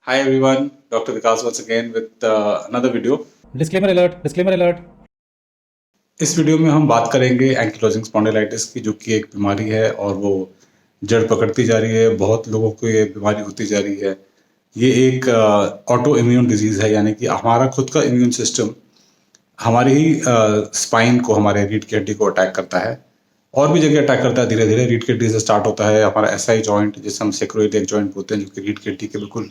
Hi everyone, Dr. Vikas once again with another video. Disclaimer alert, disclaimer alert. इस video में हम बात करेंगे एंकिलोजिंग स्पॉन्डिलाइटिस की, जो कि एक बीमारी है और वो जड़ पकड़ती जा रही है। बहुत लोगों को ये बीमारी होती जा रही है। ये एक ऑटो इम्यून डिजीज है, यानी कि हमारा खुद का इम्यून सिस्टम हमारी ही स्पाइन को, हमारे रीढ़ की हड्डी को अटैक करता है और भी जगह अटैक करता है। धीरे धीरे रीढ़ की हड्डी से स्टार्ट होता है हमारा एसआई जॉइंट, जिसे हम सेक्रोइलियक जॉइंट बोलते हैं, जो कि रीढ़ की हड्डी के बिल्कुल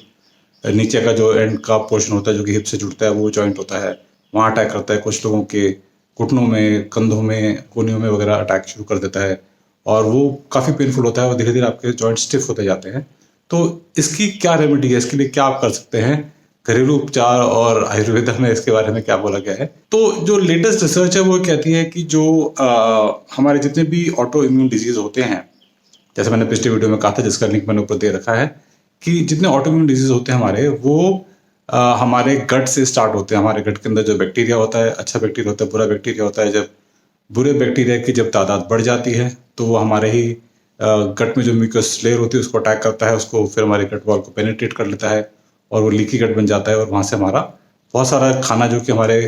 नीचे का जो एंड का पोर्शन होता है, जो कि हिप से जुड़ता है, वो जॉइंट होता है, वहाँ अटैक करता है। कुछ लोगों के घुटनों में, कंधों में, कोहनियों में वगैरह अटैक शुरू कर देता है और वो काफ़ी पेनफुल होता है और धीरे धीरे आपके जॉइंट स्टिफ होते जाते हैं। तो इसकी क्या रेमेडी है, इसके लिए क्या आप कर सकते हैं, घरेलू उपचार और आयुर्वेदा में इसके बारे में क्या बोला गया है। तो जो लेटेस्ट रिसर्च है वो कहती है कि जो हमारे जितने भी ऑटो इम्यून डिजीज होते हैं, जैसे मैंने पिछले वीडियो में कहा था, जिसका लिंक मैंने ऊपर दे रखा है, कि जितने ऑटो इम्यून डिजीज होते हैं हमारे, वो हमारे गट से स्टार्ट होते हैं। हमारे गट के अंदर जो बैक्टीरिया होता है, अच्छा बैक्टीरिया होता है, बुरा बैक्टीरिया होता है। जब बुरे बैक्टीरिया की जब तादाद बढ़ जाती है तो वो हमारे ही गट में जो म्यूकस लेयर होती है उसको अटैक करता है, उसको फिर हमारे गट वॉल को पेनिट्रेट कर लेता है और वो लीकी गट बन जाता है और वहाँ से हमारा बहुत सारा खाना जो कि हमारे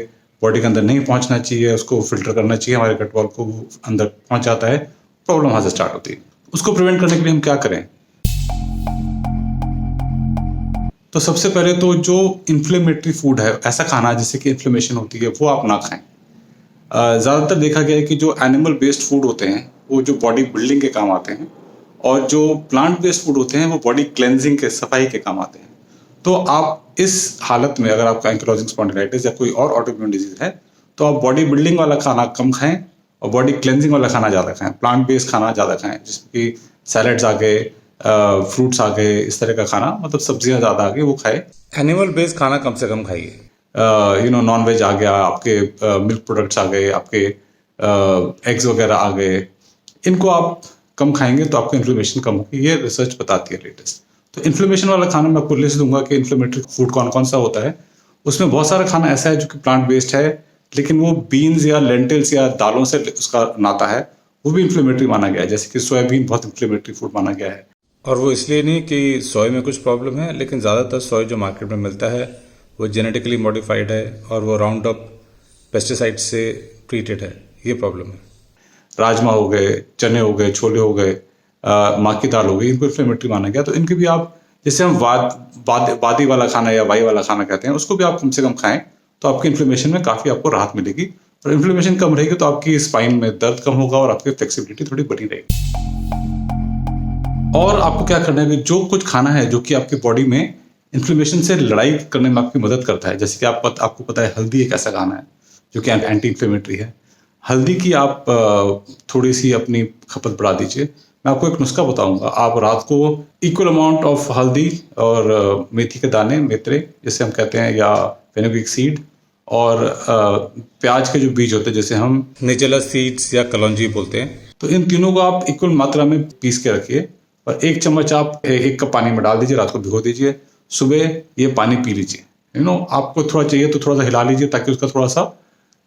बॉडी के अंदर नहीं पहुँचना चाहिए, उसको फिल्टर करना चाहिए, हमारे गट वॉल को अंदर पहुँच जाता है। प्रॉब्लम वहाँ से स्टार्ट होती है। उसको प्रिवेंट करने के लिए हम क्या करें? तो सबसे पहले तो जो इन्फ्लेमेटरी फूड है, ऐसा खाना जिससे कि इन्फ्लेमेशन होती है, वो आप ना खाएं। ज़्यादातर देखा गया है कि जो एनिमल बेस्ड फूड होते हैं वो जो बॉडी बिल्डिंग के काम आते हैं, और जो प्लांट बेस्ड फूड होते हैं वो बॉडी क्लेंजिंग के, सफाई के काम आते हैं। तो आप इस हालत में, अगर आपका एंकिलोजिंग स्पॉन्डिलाइटिस या कोई और ऑटोइम्यून डिजीज है, तो आप बॉडी बिल्डिंग वाला खाना कम खाएं और बॉडी क्लेंजिंग वाला खाना ज़्यादा खाएं, प्लांट बेस्ड खाना ज़्यादा खाएं, जिसमें कि सैलड्स आ गए, फ्रूट्स आ गए, इस तरह का खाना, मतलब सब्जियां ज़्यादा आ गई, वो खाए। एनिमल बेस्ड खाना कम से कम खाइए। नॉन वेज आ गया, आपके मिल्क प्रोडक्ट्स आ गए, आपके एग्स वगैरह आ गए, इनको आप कम खाएंगे तो आपको इन्फ्लेमेशन कम होगी, ये रिसर्च बताती है लेटेस्ट। तो इन्फ्लेमेशन वाला खाना मैं आपको लिस्ट दूंगा कि इन्फ्लेमेटरी फूड कौन कौन सा होता है। उसमें बहुत सारा खाना ऐसा है जो कि प्लांट बेस्ड है, लेकिन वो बीन्स या लेंटिल्स या दालों से उसका नाता है, वो भी इन्फ्लेमेटरी माना गया है। जैसे कि सोयाबीन बहुत इन्फ्लेमेटरी फूड माना गया है। और वो इसलिए नहीं कि सोया में कुछ प्रॉब्लम है, लेकिन ज़्यादातर सोया जो मार्केट में मिलता है वो जेनेटिकली मॉडिफाइड है और वो राउंड अप पेस्टिसाइड से ट्रीटेड है। ये प्रॉब्लम है। राजमा हो गए, चने हो गए, छोले हो गए, माँ की दाल हो गई, इनको इन्फ्लेमेटरी माना गया। तो इनके भी आप, जैसे हम वादी वाला खाना या वाई वाला खाना कहते हैं, उसको भी आप कम से कम खाएं तो आपकी इन्फ्लेमेशन में काफ़ी आपको राहत मिलेगी। और इन्फ्लेमेशन कम रहेगी तो आपकी स्पाइन में दर्द कम होगा और आपकी फ्लेक्सिबिलिटी थोड़ी बनी रहेगी। और आपको क्या करना है कि जो कुछ खाना है जो कि आपकी बॉडी में इन्फ्लेमेशन से लड़ाई करने में आपकी मदद करता है, जैसे कि आपको पता है हल्दी एक ऐसा खाना है जो कि एंटी इन्फ्लेमेटरी है। हल्दी की आप थोड़ी सी अपनी खपत बढ़ा दीजिए। मैं आपको एक नुस्खा बताऊंगा। आप रात को इक्वल अमाउंट ऑफ हल्दी और मेथी के दाने, मेथरे जिसे हम कहते हैं, या फेनुग्रीक सीड, और प्याज के जो बीज होते हैं, जैसे हम निचला सीड्स या कलौंजी बोलते हैं, तो इन तीनों को आप इक्वल मात्रा में पीस के रखिए और 1 चम्मच आप 1 कप पानी में डाल दीजिए, रात को भिगो दीजिए, सुबह ये पानी पी लीजिए। आपको थोड़ा चाहिए तो थोड़ा सा हिला लीजिए ताकि उसका थोड़ा सा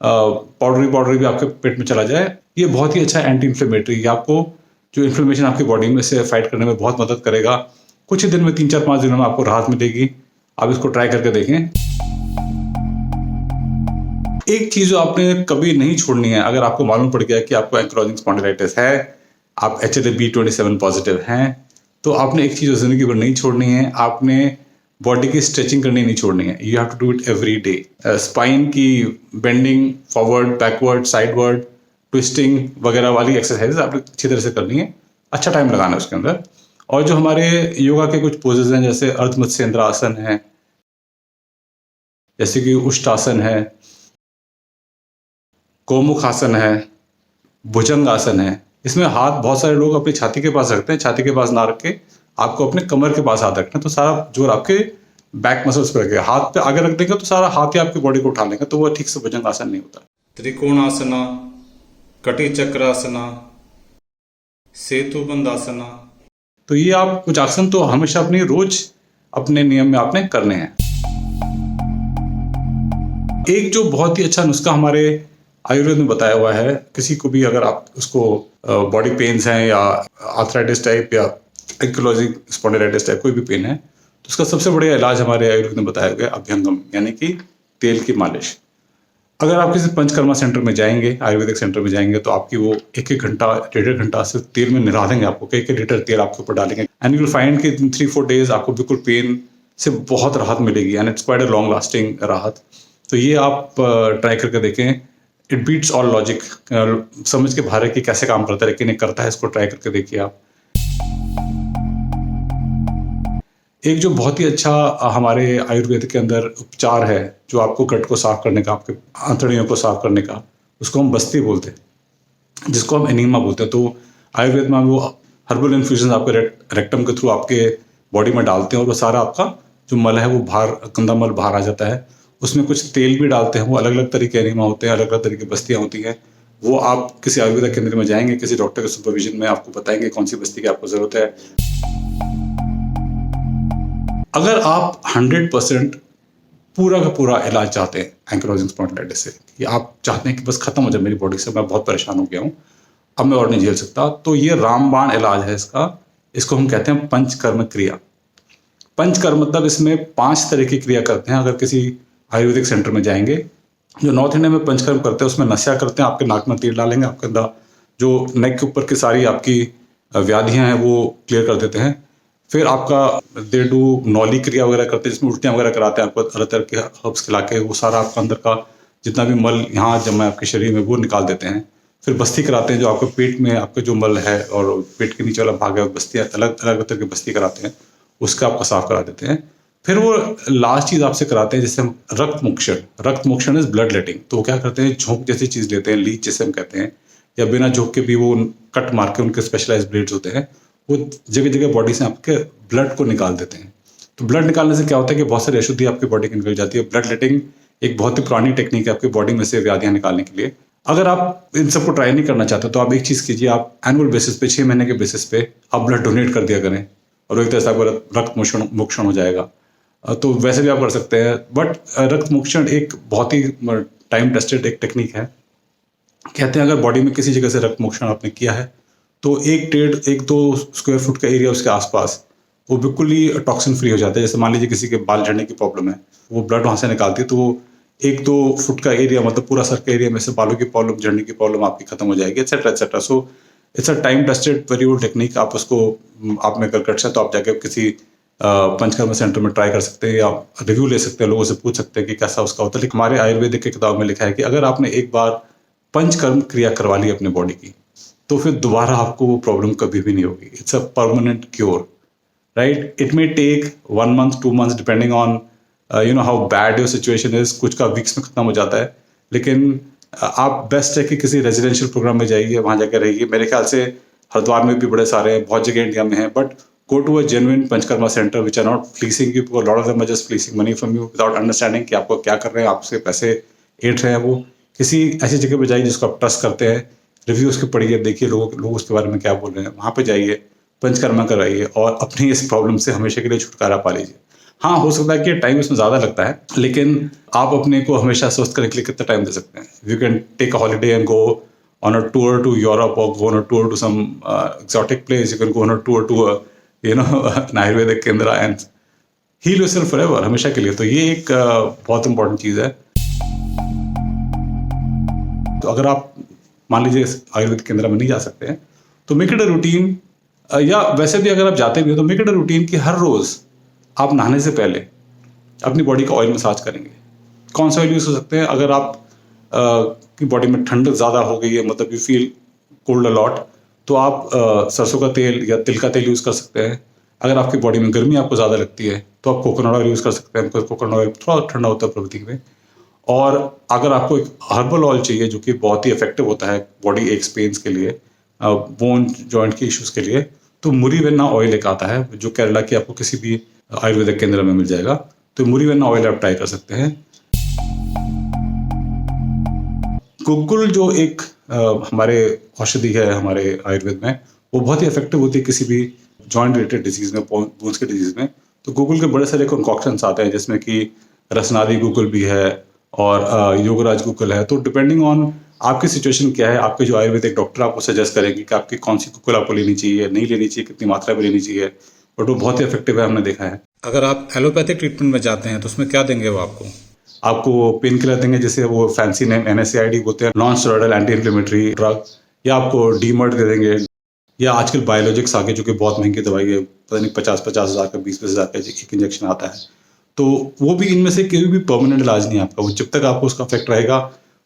पाउडरी भी आपके पेट में चला जाए। ये बहुत ही अच्छा एंटी इन्फ्लेमेटरी, आपको जो इन्फ्लेमेशन आपकी बॉडी में से फाइट करने में बहुत मदद करेगा। कुछ ही दिन में, 3-4-5 दिनों में आपको राहत मिलेगी। आप इसको ट्राई करके देखें। एक चीज जो आपने कभी नहीं छोड़नी है, अगर आपको मालूम पड़ गया कि आपको एंकिलोजिंग स्पॉन्डिलाइटिस है, आप HLA-B27 पॉजिटिव हैं, तो आपने एक चीज जिंदगी भर नहीं छोड़नी है, आपने बॉडी की स्ट्रेचिंग करनी नहीं छोड़नी है। You have to do it every day. Spine की bending, forward, backward, sideward, twisting वगैरह वाली एक्सरसाइज आपने अच्छी तरह से करनी है। अच्छा टाइम लगाना है उसके अंदर। और जो हमारे योगा के कुछ पोजेज हैं, जैसे अर्ध मत्स्येंद्र आसन है, जैसे कि उष्टासन है, गोमुख आसन है, भुजंग आसन है। इसमें हाथ बहुत सारे लोग अपनी छाती के पास रखते हैं, छाती के पास ना रख के आपको अपने कमर के पास हाथ रखना है, तो सारा जोर आपके बैक मसल्स पे रखेगा। हाथ पे आगे रख देंगे तो सारा हाथ ही आपकी बॉडी को उठा लेगा, तो वो ठीक से भुजंग आसन नहीं होता। त्रिकोणासना, कटी चक्रासना, सेतुबंध आसना। तो ये आप कुछ आसन तो हमेशा अपनी रोज अपने नियम में आपने करने हैं। एक जो बहुत ही अच्छा नुस्खा हमारे आयुर्वेद में बताया हुआ है, किसी को भी अगर आप उसको बॉडी पेन्स हैं या आर्थराइटिस टाइप या एंकिलोजिंग स्पॉन्डिलाइटिस टाइप कोई भी पेन है, तो उसका सबसे बढ़िया इलाज हमारे आयुर्वेद में बताया गया अभ्यंगम, यानी कि तेल की मालिश। अगर आप किसी पंचकर्मा सेंटर में जाएंगे, आयुर्वेदिक सेंटर में जाएंगे, तो आपकी वो एक एक घंटा, डेढ़ घंटा सिर्फ तेल में निरा देंगे आपको, कई कई लीटर तेल आपके ऊपर डालेंगे, एंड यू विल फाइंड कि 3-4 डेज आपको बिल्कुल पेन से बहुत राहत मिलेगी, and it's quite a long lasting राहत। तो ये आप ट्राई करके देखें। इट बीट्स ऑल लॉजिक, समझ के बाहर है कि कैसे काम करता है, लेकिन ये करता है, इसको ट्राई करके देखिए आप। एक जो बहुत ही अच्छा हमारे आयुर्वेद के अंदर उपचार है, जो आपको गट को साफ करने का, आपके आंतड़ियों को साफ करने का, उसको हम बस्ती बोलते हैं, जिसको हम एनीमा बोलते हैं। तो आयुर्वेद में वो हर्बल इन्फ्यूजन आपके रेक्टम के थ्रू आपके बॉडी में डालते हैं, और वो सारा आपका जो मल है वो बाहर, गंदा मल बाहर आ जाता है। उसमें कुछ तेल भी डालते हैं, वो अलग अलग तरह के एनीमा होते हैं, अलग अलग तरह की बस्तियाँ होती हैं। वो आप किसी आयुर्वेदिक केंद्र में जाएंगे, किसी डॉक्टर के सुपरविजन में आपको बताएंगे कौन सी बस्ती की आपको जरूरत है। अगर आप 100% पूरा का पूरा इलाज चाहते हैं एंकिलोजिंग स्पॉन्डिलाइटिस से, कि आप चाहते हैं कि बस खत्म हो जाए मेरी बॉडी से, मैं बहुत परेशान हो गया हूँ, अब मैं और नहीं झेल सकता, तो ये रामबाण इलाज है इसका। इसको हम कहते हैं पंचकर्म क्रिया। पंचकर्म मतलब इसमें 5 तरह की क्रिया करते हैं। अगर किसी आयुर्वेदिक सेंटर में जाएंगे, जो नॉर्थ इंडिया में पंचकर्म करते हैं उसमें नस्या करते हैं, आपके नाक में तेल डालेंगे, आपके अंदर जो नेक के ऊपर की सारी आपकी व्याधियां हैं वो क्लियर कर देते हैं। फिर आपका दे डू नौली क्रिया वगैरह करते हैं, जिसमें उल्टियाँ वगैरह कराते हैं, आपको अलग तरह के हर्ब्स खिला के वो सारा आपका अंदर का जितना भी मल यहाँ जमा है आपके शरीर में वो निकाल देते हैं। फिर बस्ती कराते हैं, जो आपके पेट में आपके जो मल है और पेट के नीचे वाला भाग है, बस्तियाँ अलग अलग तरह की बस्ती कराते हैं, उसका आपका साफ करा देते हैं। फिर वो लास्ट चीज आपसे कराते हैं जिससे हम रक्त मोक्षण। रक्त मोक्षण इज ब्लड लेटिंग। तो वो क्या करते हैं, झोंक जैसी चीज लेते हैं, लीच जैसे हम कहते हैं, या बिना झोंक के भी वो कट मार के, उनके स्पेशलाइज्ड ब्लेड्स होते हैं, वो जगह जगह बॉडी से आपके ब्लड को निकाल देते हैं। तो ब्लड निकालने से क्या होता है कि बहुत सारी अशुद्धि आपकी बॉडी की निकल जाती है। ब्लड लेटिंग एक बहुत ही पुरानी टेक्निक है आपकी बॉडी में से व्याधियां निकालने के लिए। अगर आप इन सबको ट्राई नहीं करना चाहते तो आप एक चीज कीजिए, आप एनुअल बेसिस पे, 6 महीने के बेसिस पे आप ब्लड डोनेट कर दिया करें, और एक तरह से आपका रक्त मोक्षण हो जाएगा। तो वैसे भी आप कर सकते हैं, बट रक्त मोक्षण एक बहुत ही टाइम टेस्टेड एक टेक्निक है। कहते हैं अगर बॉडी में किसी जगह से रक्त मोक्षण आपने किया है तो 1-2 स्क्वायर फुट का एरिया उसके आसपास वो बिल्कुल ही टॉक्सिन फ्री हो जाता है। जैसे मान लीजिए किसी के बाल झड़ने की प्रॉब्लम है, वो ब्लड वहाँ से निकालती है, तो वो 1-2 फुट का एरिया, मतलब पूरा सर का एरिया में से बालों की प्रॉब्लम, झड़ने की प्रॉब्लम आपकी खत्म हो जाएगी, etcetera etcetera. So it's a time tested very old technique. आप उसको, आप में अगर कट है तो आप जाके किसी पंचकर्मा सेंटर में ट्राई कर सकते हैं, या रिव्यू ले सकते हैं, लोगों से पूछ सकते हैं कि कैसा उसका होता है। लेकिन हमारे आयुर्वेदिक की किताब में लिखा है कि अगर आपने एक बार पंचकर्म क्रिया करवा ली अपने बॉडी की, तो फिर दोबारा आपको वो प्रॉब्लम कभी भी नहीं होगी। It's a permanent cure, right? It may take 1 month 2 months depending on you know how bad your situation is. कुछ का वीक्स में खत्म हो जाता है, लेकिन आप बेस्ट है कि किसी रेजिडेंशियल प्रोग्राम में जाइए, वहां जाकर रहिए। मेरे ख्याल से हरिद्वार में भी बड़े सारे हैं, बहुत जगह इंडिया में है, but go to a genuine panchakarma centre which are not fleecing you, because a lot of them are just fleecing money from you without understanding कि आपको क्या कर रहे हैं, आपसे पैसे ऐंठ रहे हैं। वो किसी ऐसी जगह पे जाइए जिसको आप ट्रस्ट करते हैं, रिव्यू उसके पढ़िए, देखिए लोग उसके बारे में क्या बोल रहे हैं, वहाँ पे जाइए, पंचकर्मा कराइए और अपनी इस प्रॉब्लम से हमेशा के लिए छुटकारा पा लीजिए। हाँ, हो सकता है कि टाइम इसमें ज़्यादा लगता है, लेकिन आप अपने को हमेशा स्वस्थ करने के लिए कितना टाइम दे सकते हैं? You can take a holiday and go on a tour to Europe, or go on a tour to some exotic place. You can go on a tour to a an Ayurvedic केंद्र and heal yourself forever, हमेशा के लिए। तो ये एक बहुत important चीज़ है। तो अगर आप मान लीजिए आयुर्वेदिक केंद्र में नहीं जा सकते हैं, तो मेक इट अ रूटीन, या वैसे भी अगर आप जाते भी हो तो मेक इट अ रूटीन कि हर रोज आप नहाने से पहले अपनी बॉडी का ऑयल मसाज करेंगे। कौन सा ऑयल यूज हो सकते हैं? अगर आप की बॉडी में ठंड ज़्यादा हो गई है, मतलब यू फील कोल्ड अलॉट, तो आप सरसों का तेल या तिल का तेल यूज़ कर सकते हैं। अगर आपकी बॉडी में गर्मी आपको ज़्यादा लगती है तो आप कोकोनट ऑयल यूज़ कर सकते हैं, बिकॉज कोकोनट ऑयल थोड़ा ठंडा होता है प्रकृति में। और अगर आपको एक हर्बल ऑयल चाहिए जो कि बहुत ही इफेक्टिव होता है बॉडी एक्स पेन्स के लिए, बोन जॉइंट के इश्यूज़ के लिए, तो मुरीवेन्ना ऑयल एक आता है जो केरला की आपको किसी भी आयुर्वेदिक केंद्र में मिल जाएगा। तो मुरीवेन्ना ऑयल आप ट्राई कर सकते हैं। गुग्गुल जो एक हमारे औषधि है हमारे आयुर्वेद में, वो बहुत ही इफेक्टिव होती है किसी भी जॉइंट रिलेटेड डिजीज में, बोन्स के डिजीज में। तो गुग्गुल के बड़े सारे कंकॉक्शंस आते हैं, जिसमें कि रसनादी गुग्गुल भी है और योगराज गुग्गुल है। तो डिपेंडिंग ऑन आपकी सिचुएशन क्या है, आपके जो आयुर्वेदिक डॉक्टर आपको सजेस्ट करेंगे कि आपकी कौन सी गुग्गुल आपको लेनी चाहिए, नहीं लेनी चाहिए, कितनी मात्रा में लेनी चाहिए, बट वो बहुत ही इफेक्टिव है, हमने देखा है। अगर आप एलोपैथिक ट्रीटमेंट में जाते हैं तो उसमें क्या देंगे वो आपको? आपको पेन किलर देंगे, जैसे वो फैंसी नेम NSAID बोलते हैं, non steroidal anti inflammatory drug, या आपको डीमर्ड दे देंगे, या आजकल बायोलॉजिक्स आगे जो कि बहुत महंगी दवाई है, पता नहीं 50-50 हज़ार का 20-20 हज़ार का एक इंजेक्शन आता है। तो वो भी इनमें से कोई भी परमानेंट इलाज नहीं है आपका। वो जब तक आपको उसका इफेक्ट रहेगा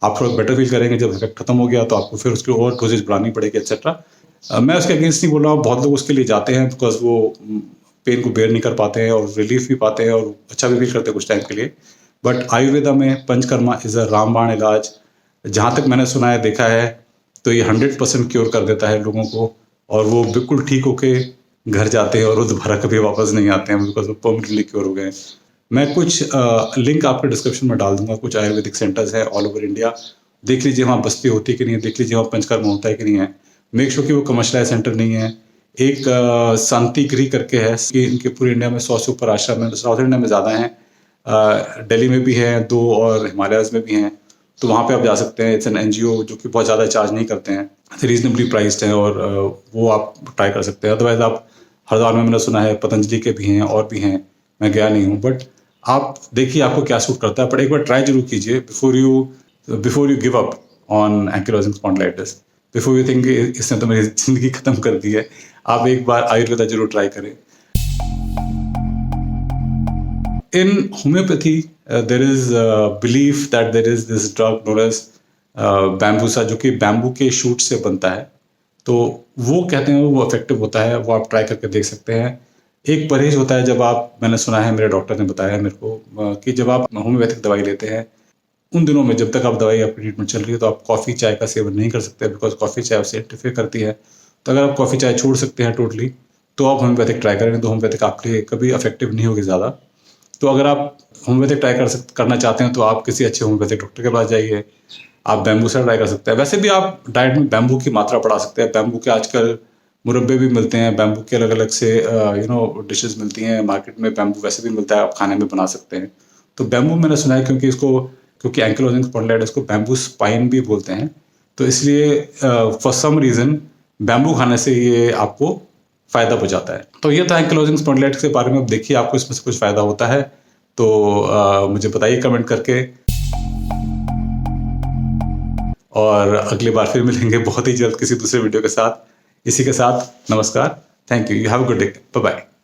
आप थोड़ा बेटर फील करेंगे, जब इफेक्ट खत्म हो गया तो आपको फिर उसकी और डोजेज बढ़ानी पड़ेगी एक्सेट्रा। मैं उसके अगेंस्ट नहीं बोल रहा हूँ, बहुत लोग उसके लिए जाते हैं बिकॉज वो पेन को बेयर नहीं कर पाते हैं और रिलीफ भी पाते हैं और अच्छा भी फील करते हैं कुछ टाइम के लिए। बट आयुर्वेदा में पंचकर्मा इज़ अ रामबाण इलाज। जहाँ तक मैंने सुना है, देखा है, तो ये 100% क्योर कर देता है लोगों को, और वो बिल्कुल ठीक होके घर जाते हैं और वो दोबारा कभी वापस नहीं आते हैं बिकॉज वो परमानेंटली क्योर हो गए हैं। मैं कुछ लिंक आपके डिस्क्रिप्शन में डाल दूंगा, कुछ आयुर्वेदिक सेंटर्स हैं ऑल ओवर इंडिया। देख लीजिए वहाँ बस्ती होती है कि नहीं है, देख लीजिए वहाँ पंचकर्मा होता है कि नहीं है। मेक श्योर कि वो कमर्शलाइज सेंटर नहीं है। एक शांति गृह करके है, कि इनके पूरे इंडिया में 100 से ऊपर आश्रम है, साउथ इंडिया में ज़्यादा हैं, दिल्ली में भी हैं 2 और हिमालयस में भी हैं। तो वहाँ पे आप जा सकते हैं। इट्स एन NGO जो कि बहुत ज़्यादा चार्ज नहीं करते हैं, रीजनेबली प्राइस्ड हैं, और वो आप ट्राई कर सकते हैं। अदरवाइज आप हरिद्वार में, मैंने सुना है पतंजलि के भी हैं और भी हैं, मैं गया नहीं हूँ, बट आप देखिए आपको क्या सूट करता है। पर एक बार ट्राई जरूर कीजिए before you give up on ankylosing spondylitis, before you think इसने तो मेरी जिंदगी खत्म कर दी है। आप एक बार आयुर्वेदा जरूर ट्राई करें। In homeopathy, there is a belief that there is this drug known as बैम्बूसा, जो कि बैम्बू के शूट से बनता है। तो वो कहते हैं वो इफेक्टिव होता है, वो आप ट्राई करके देख सकते हैं। एक परहेज होता है जब आप, मैंने सुना है, मेरे डॉक्टर ने बताया है मेरे को, कि जब आप होम्योपैथिक दवाई लेते हैं उन दिनों में, जब तक आप दवाई आपकी ट्रीटमेंट चल रही है, तो आप कॉफ़ी चाय का सेवन नहीं कर सकते बिकॉज कॉफ़ी चाय उससे इंटरफेयर करती है। तो अगर आप कॉफ़ी चाय छोड़ सकते हैं टोटली, तो आप होम्योपैथिक ट्राई करें। तो होम्योपैथिक आपके लिए कभी इफेक्टिव नहीं होगी ज़्यादा। तो अगर आप होम्योपैथिक ट्राई करना चाहते हैं तो आप किसी अच्छे होम्योपैथिक डॉक्टर के पास जाइए। आप बैम्बू से ट्राई कर सकते हैं। वैसे भी आप डाइट में बैम्बू की मात्रा बढ़ा सकते हैं। बैम्बू के आजकल मुरब्बे भी मिलते हैं, बैम्बू के अलग अलग से डिशेस मिलती हैं मार्केट में। बैम्बू वैसे भी मिलता है, आप खाने में बना सकते हैं। तो बैम्बू मैंने सुना है क्योंकि एंकिलोजिंग स्पॉन्डिलाइटिस को बैम्बू स्पाइन भी बोलते हैं, तो इसलिए फॉर सम रीज़न बैम्बू खाने से ये आपको फ़ायदा पहुंचाता है। तो ये था एंकिलोजिंग स्पॉन्डिलाइटिस के बारे में। अब देखिए आपको इसमें से कुछ फ़ायदा होता है तो मुझे बताइए कमेंट करके, और अगली बार फिर मिलेंगे बहुत ही जल्द किसी दूसरे वीडियो के साथ। इसी के साथ नमस्कार, thank you, you have a good day, bye bye.